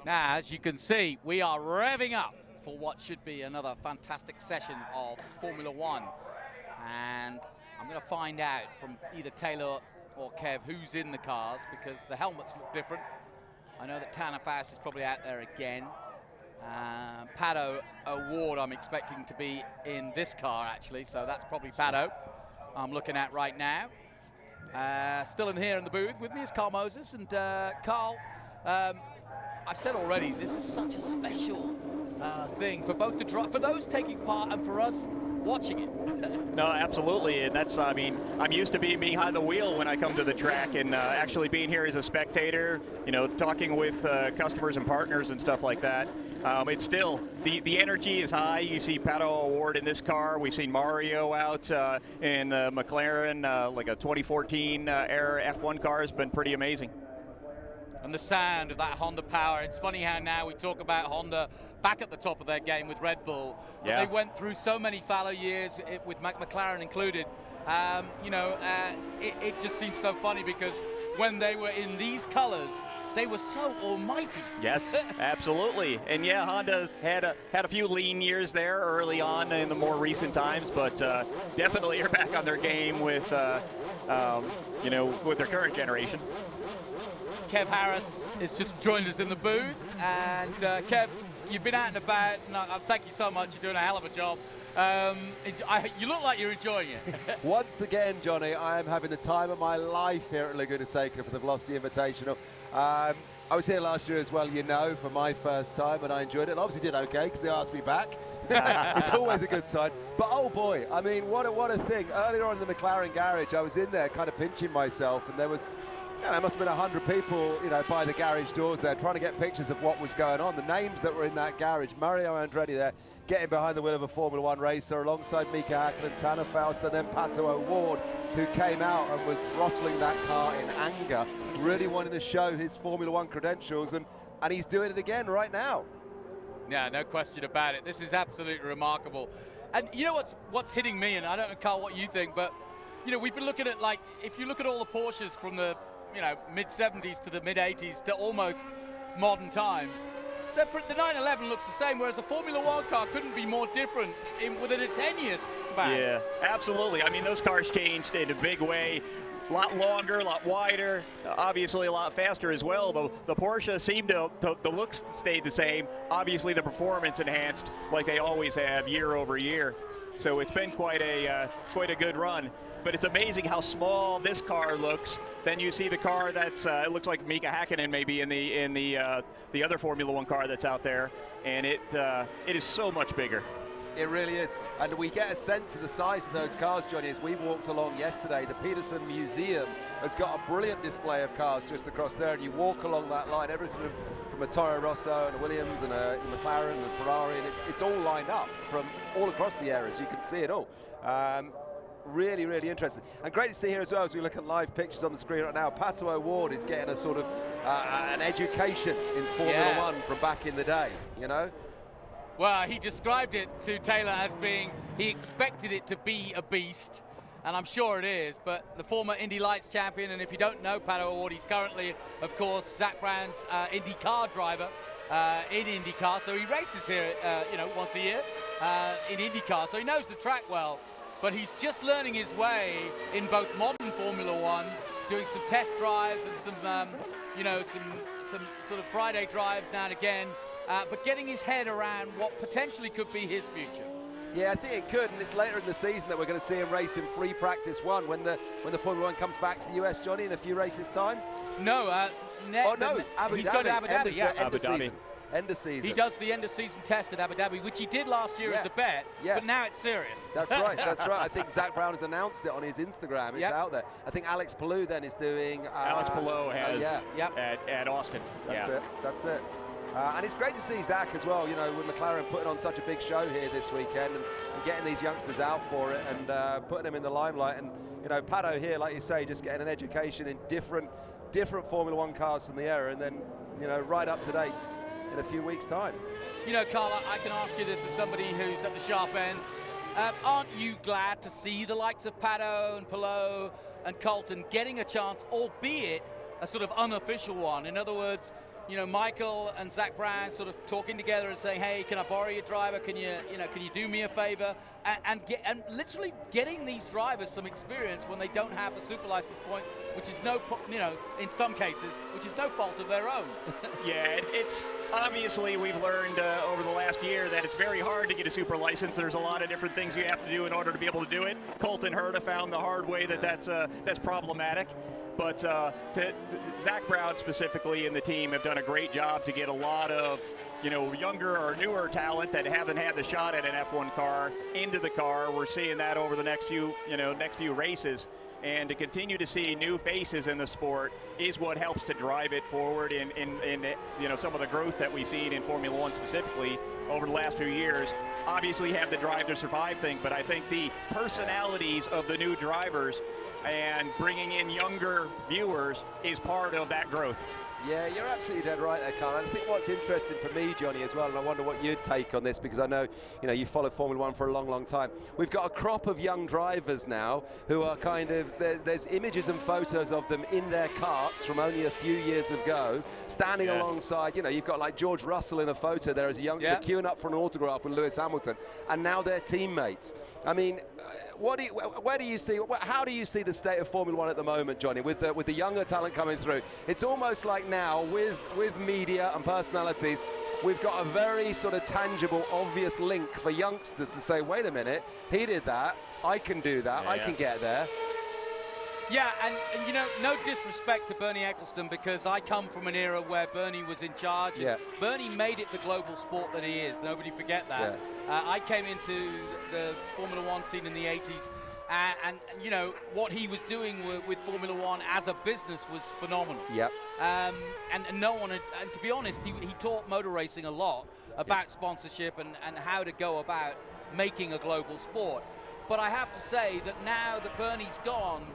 Now, as you can see, we are revving up for what should be another fantastic session of Formula One. And I'm going to find out from either Taylor or Kev who's in the cars, because the helmets look different. I know that Tanner Faust is probably out there again. Pato O'Ward I'm expecting to be in this car, actually, so that's probably Pato I'm looking at right now. Still in here in the booth with me is Carl Moses. And Carl, I've said already, this is such a special thing for both for those taking part and for us watching it. No, absolutely, and that's, I mean, I'm used to being behind the wheel when I come to the track, and actually being here as a spectator, you know, talking with customers and partners and stuff like that. It's still, the energy is high. You see Pato O'Ward in this car. We've seen Mario out in the McLaren, like a 2014 era F1 car has been pretty amazing. And the sound of that Honda power. It's funny how now we talk about Honda back at the top of their game with Red Bull. But yeah. They went through so many fallow years, with McLaren included. It just seems so funny because when they were in these colors, they were so almighty. Yes, absolutely. And yeah, Honda had a few lean years there early on in the more recent times, but definitely are back on their game with, with their current generation. Kev Harris has just joined us in the booth, and Kev, you've been out and about, and thank you so much. You're doing a hell of a job. You look like you're enjoying it. Once again, Johnny, I am having the time of my life here at Laguna Seca for the Velocity Invitational. I was here last year as well, you know, for my first time, and I enjoyed it. And obviously did okay because they asked me back. It's always a good sign. But oh boy, I mean, what a thing. Earlier on in the McLaren garage, I was in there kind of pinching myself, and there was, there must have been 100 people, by the garage doors there trying to get pictures of what was going on. The names that were in that garage, Mario Andretti there, getting behind the wheel of a Formula One racer alongside Mika Hakkinen, Tanner Faust, and then Pato O'Ward, who came out and was throttling that car in anger, really wanting to show his Formula One credentials, and he's doing it again right now. Yeah, no question about it. This is absolutely remarkable. And you know what's hitting me, and I don't know, Carl, what you think, but we've been looking at, like, if you look at all the Porsches from the mid-70s to the mid-80s to almost modern times, the 911 looks the same, whereas a Formula One car couldn't be more different within a 10-year span. Yeah, absolutely. I mean, those cars changed in a big way. A lot longer, a lot wider, obviously a lot faster as well. The Porsche seemed the looks stayed the same. Obviously the performance enhanced like they always have year over year. So it's been quite a good run. But it's amazing how small this car looks. Then you see the car that's it looks like Mika Hakkinen maybe in the other Formula One car that's out there, and it is so much bigger. It really is, and we get a sense of the size of those cars, Johnny, as we walked along yesterday. The Peterson Museum has got a brilliant display of cars just across there, and you walk along that line, everything from a Toro Rosso and a Williams and a McLaren and a Ferrari, and it's all lined up from all across the areas. You can see it all. Really, really interesting. And great to see here as well as we look at live pictures on the screen right now. Pato O'Ward is getting a sort of an education in Formula One from back in the day, Well, he described it to Taylor as being, he expected it to be a beast, and I'm sure it is, but the former Indy Lights champion, and if you don't know Pato O'Ward, he's currently, of course, Zach Brown's IndyCar driver in IndyCar, so he races here, once a year in IndyCar, so he knows the track well. But he's just learning his way in both modern Formula One, doing some test drives and some sort of Friday drives now and again, but getting his head around what potentially could be his future. Yeah, I think it could, and it's later in the season that we're going to see him race in free practice one when the Formula One comes back to the US, Johnny, in a few races' time. No, he's going to Abu Dhabi. Abu Dhabi. End of season. He does the end of season test at Abu Dhabi, which he did last year as a bet, but now it's serious. That's right, that's right. I think Zach Brown has announced it on his Instagram. It's out there. I think Alex Palou then is doing... Alex Palou has at Austin. That's it. And it's great to see Zach as well, with McLaren putting on such a big show here this weekend and getting these youngsters out for it and putting them in the limelight. And, Pato here, like you say, just getting an education in different Formula One cars from the era, and then, right up to date in a few weeks' time. Carl, I can ask you this as somebody who's at the sharp end. Aren't you glad to see the likes of Pato and Palou and Colton getting a chance, albeit a sort of unofficial one? In other words, you know, Michael and Zach Brown sort of talking together and saying, hey, can I borrow your driver? Can you do me a favor? And literally getting these drivers some experience when they don't have the super license point, which is in some cases, which is no fault of their own. Yeah, it's obviously we've learned over the last year that it's very hard to get a super license. There's a lot of different things you have to do in order to be able to do it. Colton Herta found the hard way that's problematic. But Zach Brown specifically and the team have done a great job to get a lot of younger or newer talent that haven't had the shot at an F1 car into the car. We're seeing that over the next few races. And to continue to see new faces in the sport is what helps to drive it forward in some of the growth that we've seen in Formula One specifically over the last few years. Obviously have the drive to survive thing, but I think the personalities of the new drivers and bringing in younger viewers is part of that growth. Yeah, you're absolutely dead right there, Carl. I think what's interesting for me, Johnny, as well, and I wonder what you'd take on this, because I know, you've followed Formula One for a long, long time. We've got a crop of young drivers now who are there's images and photos of them in their karts from only a few years ago, standing alongside, you've got like George Russell in a photo there as a youngster queuing up for an autograph with Lewis Hamilton, and now they're teammates. I mean, how do you see the state of Formula One at the moment, Johnny, with the younger talent coming through? It's almost like now with media and personalities, we've got a very sort of tangible, obvious link for youngsters to say, wait a minute, he did that, I can do that, I can get there. Yeah, and no disrespect to Bernie Ecclestone, because I come from an era where Bernie was in charge. And Bernie made it the global sport that he is. Nobody forget that. I came into the Formula One scene in the 80s, and what he was doing with Formula One as a business was phenomenal. And no one had, and to be honest, he taught motor racing a lot about sponsorship and how to go about making a global sport. But I have to say that now that Bernie's gone,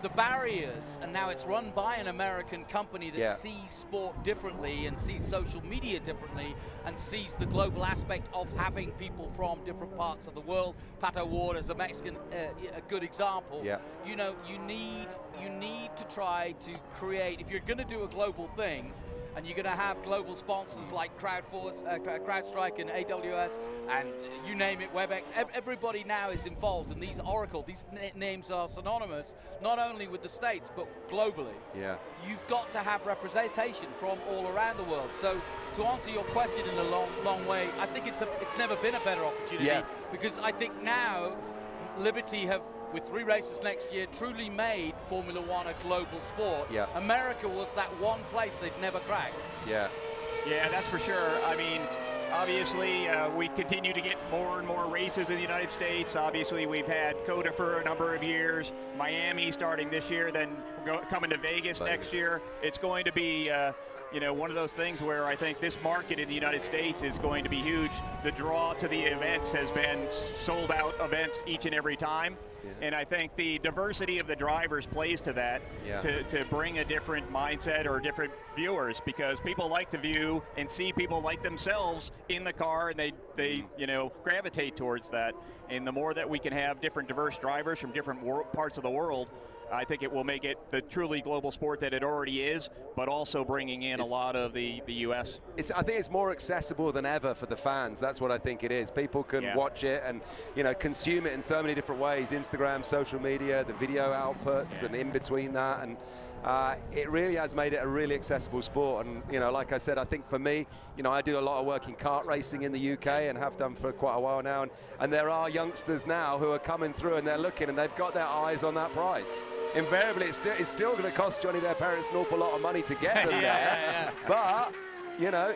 the barriers, and now it's run by an American company that sees sport differently and sees social media differently and sees the global aspect of having people from different parts of the world. Pato Ward is a Mexican, a good example. You need to try to create, if you're going to do a global thing, and you're going to have global sponsors like CrowdStrike and AWS, and you name it, WebEx. Everybody now is involved, and these names are synonymous, not only with the States, but globally. You've got to have representation from all around the world. So to answer your question in a long way, I think it's never been a better opportunity, because I think now Liberty have, with 3 races next year, truly made Formula One a global sport. America was that one place they'd never cracked. Yeah, that's for sure. I mean, obviously, we continue to get more and more races in the United States. Obviously, we've had COTA for a number of years, Miami starting this year, then coming to Vegas next year. It's going to be one of those things where I think this market in the United States is going to be huge. The draw to the events has been sold out events each and every time. And I think the diversity of the drivers plays to that, to bring a different mindset or different viewers, because people like to view and see people like themselves in the car, and they gravitate towards that. And the more that we can have different diverse drivers from different parts of the world, I think it will make it the truly global sport that it already is, but also bringing in a lot of the U.S. I think it's more accessible than ever for the fans. That's what I think it is. People can watch it and consume it in so many different ways: Instagram, social media, the video outputs, and in between that. And it really has made it a really accessible sport. And like I said, I think for me, I do a lot of work in kart racing in the UK and have done for quite a while now. And there are youngsters now who are coming through, and they're looking, and they've got their eyes on that prize. Invariably, it's still going to cost Johnny, their parents, an awful lot of money to get them there. But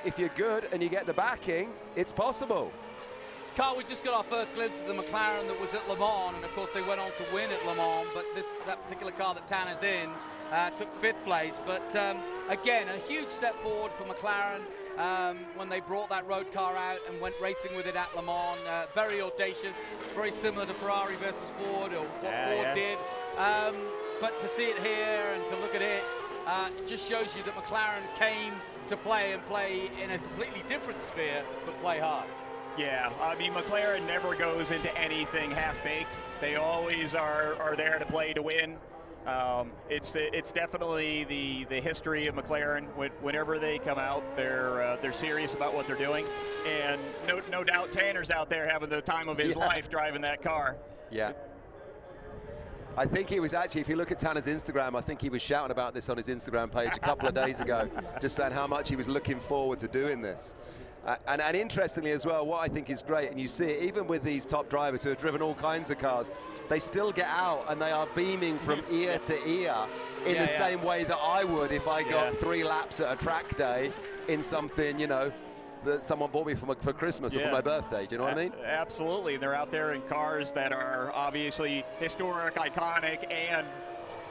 if you're good and you get the backing, it's possible. Carl, we just got our first glimpse of the McLaren that was at Le Mans, and of course they went on to win at Le Mans, but that particular car that Tanner's in took 5th place. But again, a huge step forward for McLaren when they brought that road car out and went racing with it at Le Mans. Very audacious, very similar to Ferrari versus Ford, or what Ford did. But to see it here and to look at it, it just shows you that McLaren came to play in a completely different sphere, but play hard. Yeah, I mean, McLaren never goes into anything half-baked. They always are there to play to win. It's definitely the history of McLaren. Whenever they come out, they're serious about what they're doing, and no doubt Tanner's out there having the time of his life driving that car. Yeah. I think he was actually, if you look at Tanner's Instagram, I think he was shouting about this on his Instagram page a couple of days ago, just saying how much he was looking forward to doing this. And interestingly as well, what I think is great, and you see it even with these top drivers who have driven all kinds of cars, they still get out and they are beaming from ear to ear in the same way that I would if I got 3 laps at a track day in something, you know, that someone bought me for Christmas or for my birthday. Do you know what I mean? Absolutely. They're out there in cars that are obviously historic, iconic, and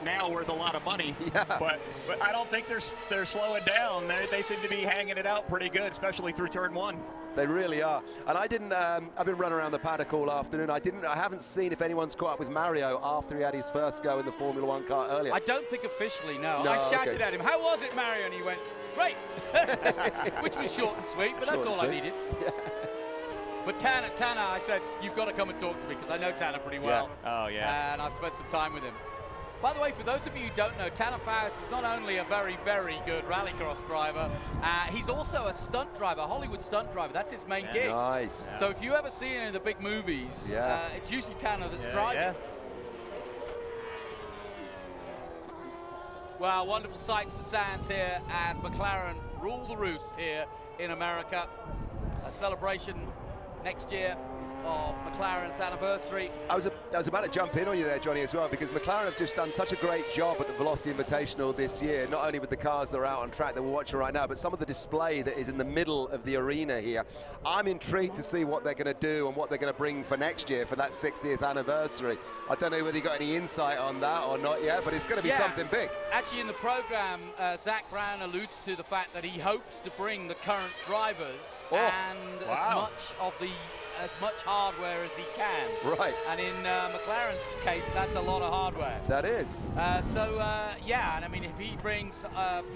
now worth a lot of money. But I don't think they're slowing down. They seem to be hanging it out pretty good, especially through turn 1. They really are. And I didn't, I've been running around the paddock all afternoon. I haven't seen if anyone's caught up with Mario after he had his first go in the Formula 1 car earlier. I don't think officially, no. I shouted at him, "How was it, Mario?" And he went, "Great." Which was short and sweet, but that's all I needed. But Tanner, I said, "You've got to come and talk to me," because I know Tanner pretty well. Oh, yeah. And I've spent some time with him. By the way, for those of you who don't know, Tanner Faust is not only a very, very good rallycross driver, he's also a stunt driver, Hollywood stunt driver. That's his main gig. Nice. So if you ever see him in the big movies, it's usually Tanner that's driving. Well, wonderful sights and sounds here as McLaren rule the roost here in America. A celebration next year of McLaren's anniversary. I was about to jump in on you there, Johnny, as well, because McLaren have just done such a great job at the Velocity Invitational this year, not only with the cars that are out on track that we're watching right now, but some of the display that is in the middle of the arena here. I'm intrigued to see what they're going to do and what they're going to bring for next year for that 60th anniversary. I don't know whether you got any insight on that or not yet, but it's going to be something big. Actually, in the program, Zach Brown alludes to the fact that he hopes to bring the current drivers and as much hardware as he can. Right. And in McLaren's case, that's a lot of hardware. That is. Yeah, and I mean, if he brings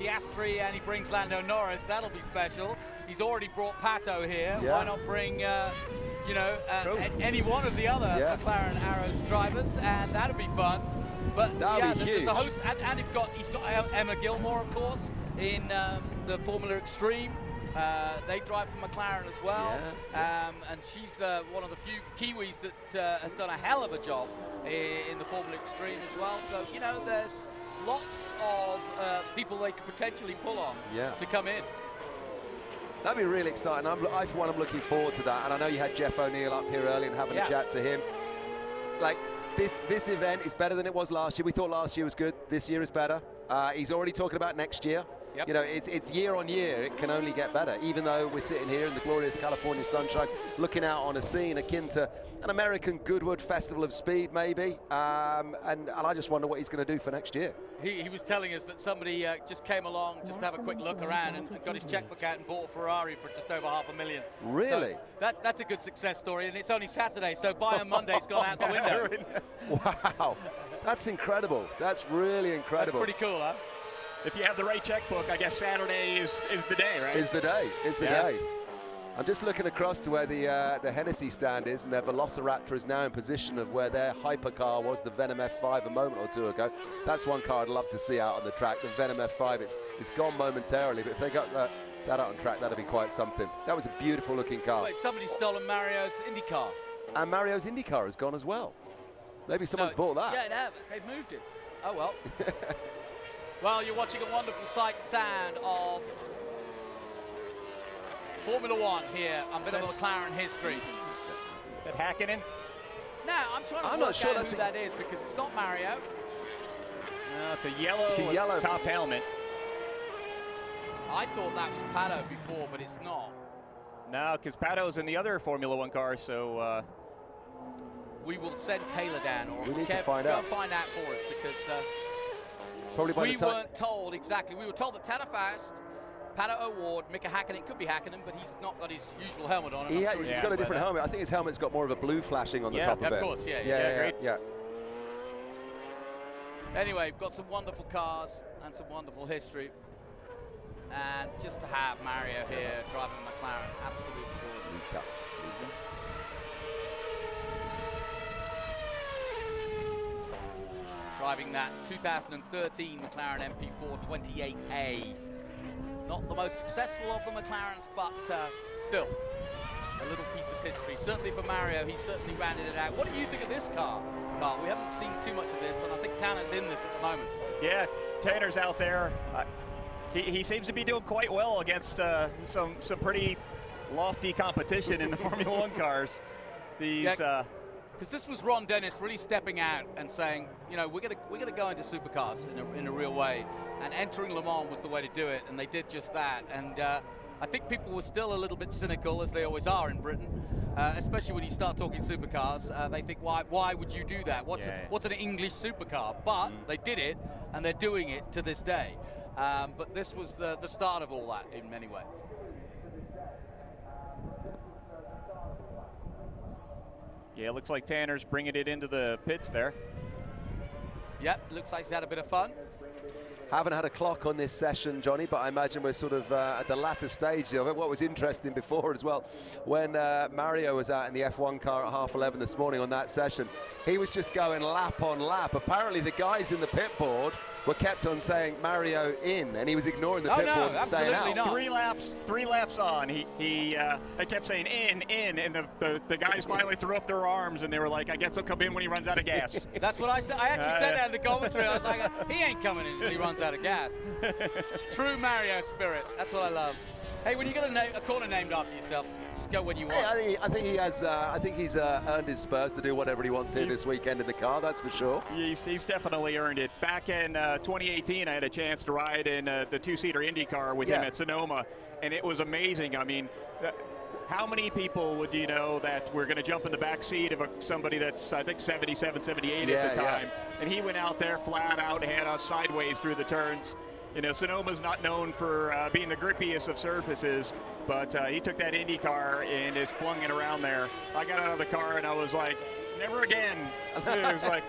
Piastri and he brings Lando Norris, that'll be special. He's already brought Pato here. Why not bring, any one of the other McLaren Arrows drivers, and that'll be fun. But that'll be huge. There's a host, and he's got Emma Gilmore, of course, in the Formula Extreme. They drive for McLaren as well, and she's one of the few Kiwis that has done a hell of a job in the Formula Extreme as well. So, you know, there's lots of people they could potentially pull on to come in. That'd be really exciting. I, for one, I'm looking forward to that. And I know you had Jeff O'Neill up here early and having a chat to him. Like, this event is better than it was last year. We thought last year was good. This year is better. He's already talking about next year. You know, it's year on year. It can only get better, even though we're sitting here in the glorious California sunshine, looking out on a scene akin to an American Goodwood Festival of Speed, maybe. And I just wonder what he's going to do for next year. He was telling us that somebody just came along just to have a quick look around and got his checkbook out and bought a Ferrari for just over $500,000. Really? So that's a good success story, and it's only Saturday, so buy on Monday's gone out the window. Wow, that's incredible. That's really incredible. That's pretty cool, huh? If you have the right checkbook, I guess Saturday is the day, right? Is the day. I'm just looking across to where the Hennessy stand is, and their Velociraptor is now in position of where their hypercar was, the Venom F5, a moment or two ago. That's one car I'd love to see out on the track, the Venom F5. It's gone momentarily, but if they got that out on track, that'd be quite something. That was a beautiful looking car. Wait, somebody's stolen Mario's IndyCar. And Mario's IndyCar has gone as well. Maybe someone's bought that. Yeah, they have. They've moved it. Oh, well. Well, you're watching a wonderful sight and sound of Formula One here on a bit of McLaren history. Is that Hakkinen? No, I'm trying to work out who that is, because it's not Mario. No, it's a yellow top helmet. I thought that was Pato before, but it's not. No, because Pato's in the other Formula One car, so... we will send Taylor down, or we need to find out. Go find out for us, because... Probably by we weren't told exactly. We were told that Tanner Faust, Pato O'Ward, Mika Hakkinen, it could be Hakkinen, but he's not got his usual helmet on. He's got a different helmet. I think his helmet's got more of a blue flashing on the top of it. Of course, yeah. Anyway, we've got some wonderful cars and some wonderful history. And just to have Mario here driving McLaren, absolutely gorgeous. driving that 2013 McLaren MP4 28A. Not the most successful of the McLarens, but still a little piece of history. Certainly for Mario, he certainly rounded it out. What do you think of this car, Carl? We haven't seen too much of this, and I think Tanner's in this at the moment. Yeah, Tanner's out there. He seems to be doing quite well against some pretty lofty competition in the Formula One cars. These. Because this was Ron Dennis really stepping out and saying, you know, we're gonna go into supercars in a real way, and entering Le Mans was the way to do it, and they did just that. And I think people were still a little bit cynical, as they always are in Britain, especially when you start talking supercars. They think, why would you do that? What's an English supercar? But they did it, and they're doing it to this day. But this was the start of all that in many ways. Yeah, it looks like Tanner's bringing it into the pits there. Yep, looks like he's had a bit of fun. Haven't had a clock on this session, Johnny, but I imagine we're sort of at the latter stage of it. What was interesting before as well, when Mario was out in the F1 car at 11:30 this morning on that session, he was just going lap on lap. Apparently the guys in the pit board were kept on saying Mario in, and he was ignoring the pit board and staying out. Not. Three laps on. He kept saying in, and the guys finally threw up their arms, and they were like, I guess he'll come in when he runs out of gas. That's what I said. I actually said that in the commentary. I was like, he ain't coming in until he runs out of gas. True Mario spirit. That's what I love. Hey, when you get a corner named after yourself, just go when you want. Hey, I think he has. I think he's earned his spurs to do whatever he wants here this weekend in the car. That's for sure. He's definitely earned it. Back in 2018, I had a chance to ride in the two-seater Indy car with him at Sonoma, and it was amazing. I mean, how many people would you know that we're going to jump in the back seat of somebody that's, I think, 77, 78 at the time, and he went out there flat out and had us sideways through the turns. You know, Sonoma's not known for being the grippiest of surfaces, but he took that Indy car and just flung it around there. I got out of the car and I was like, never again. It was like,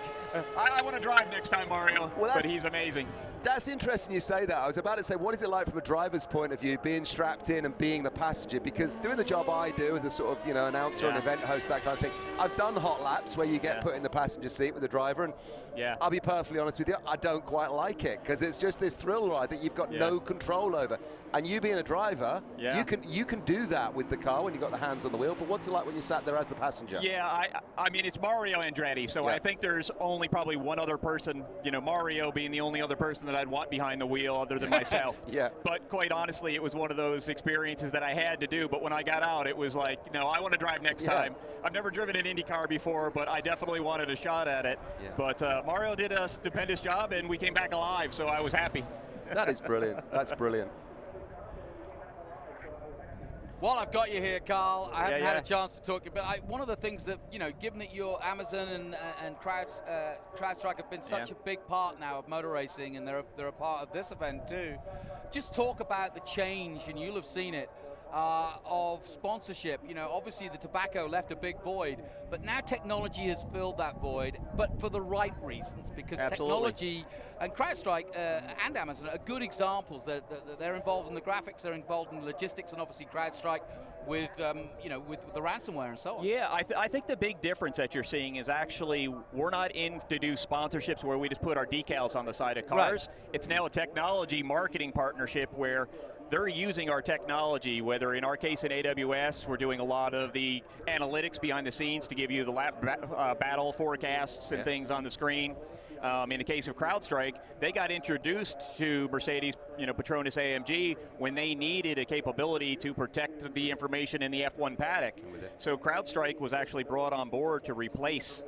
I want to drive next time, Mario. Well, but he's amazing. That's interesting you say that. I was about to say, what is it like from a driver's point of view, being strapped in and being the passenger? Because doing the job I do as a sort of, announcer and event host, that kind of thing, I've done hot laps where you get put in the passenger seat with the driver, and I'll be perfectly honest with you, I don't quite like it, because it's just this thrill ride that you've got no control over. And you being a driver, you can do that with the car when you've got the hands on the wheel, but what's it like when you sat there as the passenger? Yeah, I mean, it's Mario Andretti, so I think there's only probably one other person, Mario being the only other person that I'd want behind the wheel other than myself. But quite honestly, it was one of those experiences that I had to do, but when I got out, it was like, I want to drive next time. I've never driven an Indy car before, but I definitely wanted a shot at it. But Mario did a stupendous job, and we came back alive, so I was happy. That is brilliant. That's brilliant. While I've got you here, Carl, I haven't had a chance to talk, but one of the things that, given that your Amazon and CrowdStrike have been such a big part now of motor racing, and they're a part of this event too, just talk about the change, and you'll have seen it, of sponsorship. Obviously the tobacco left a big void, but now technology has filled that void, but for the right reasons, because technology and CrowdStrike and Amazon are good examples. They're involved in the graphics, they're involved in the logistics, and obviously CrowdStrike with with the ransomware and so on. Yeah, I think the big difference that you're seeing is actually we're not in to do sponsorships where we just put our decals on the side of cars. It's now a technology marketing partnership where they're using our technology, whether in our case in AWS, we're doing a lot of the analytics behind the scenes to give you the lap battle forecasts and things on the screen. In the case of CrowdStrike, they got introduced to Mercedes, Petronas AMG when they needed a capability to protect the information in the F1 paddock. So CrowdStrike was actually brought on board to replace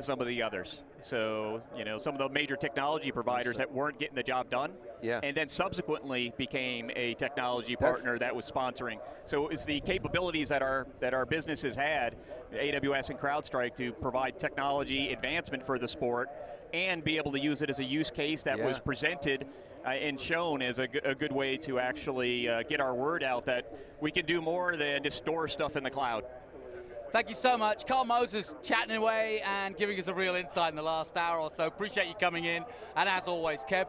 some of the others. So, some of the major technology providers that weren't getting the job done, and then subsequently became a technology partner that was sponsoring. So it was the capabilities that our businesses had, AWS and CrowdStrike, to provide technology advancement for the sport and be able to use it as a use case that was presented and shown as a good way to actually get our word out that we can do more than just store stuff in the cloud. Thank you so much. Carl Moses chatting away and giving us a real insight in the last hour or so. Appreciate you coming in. And as always, Kev.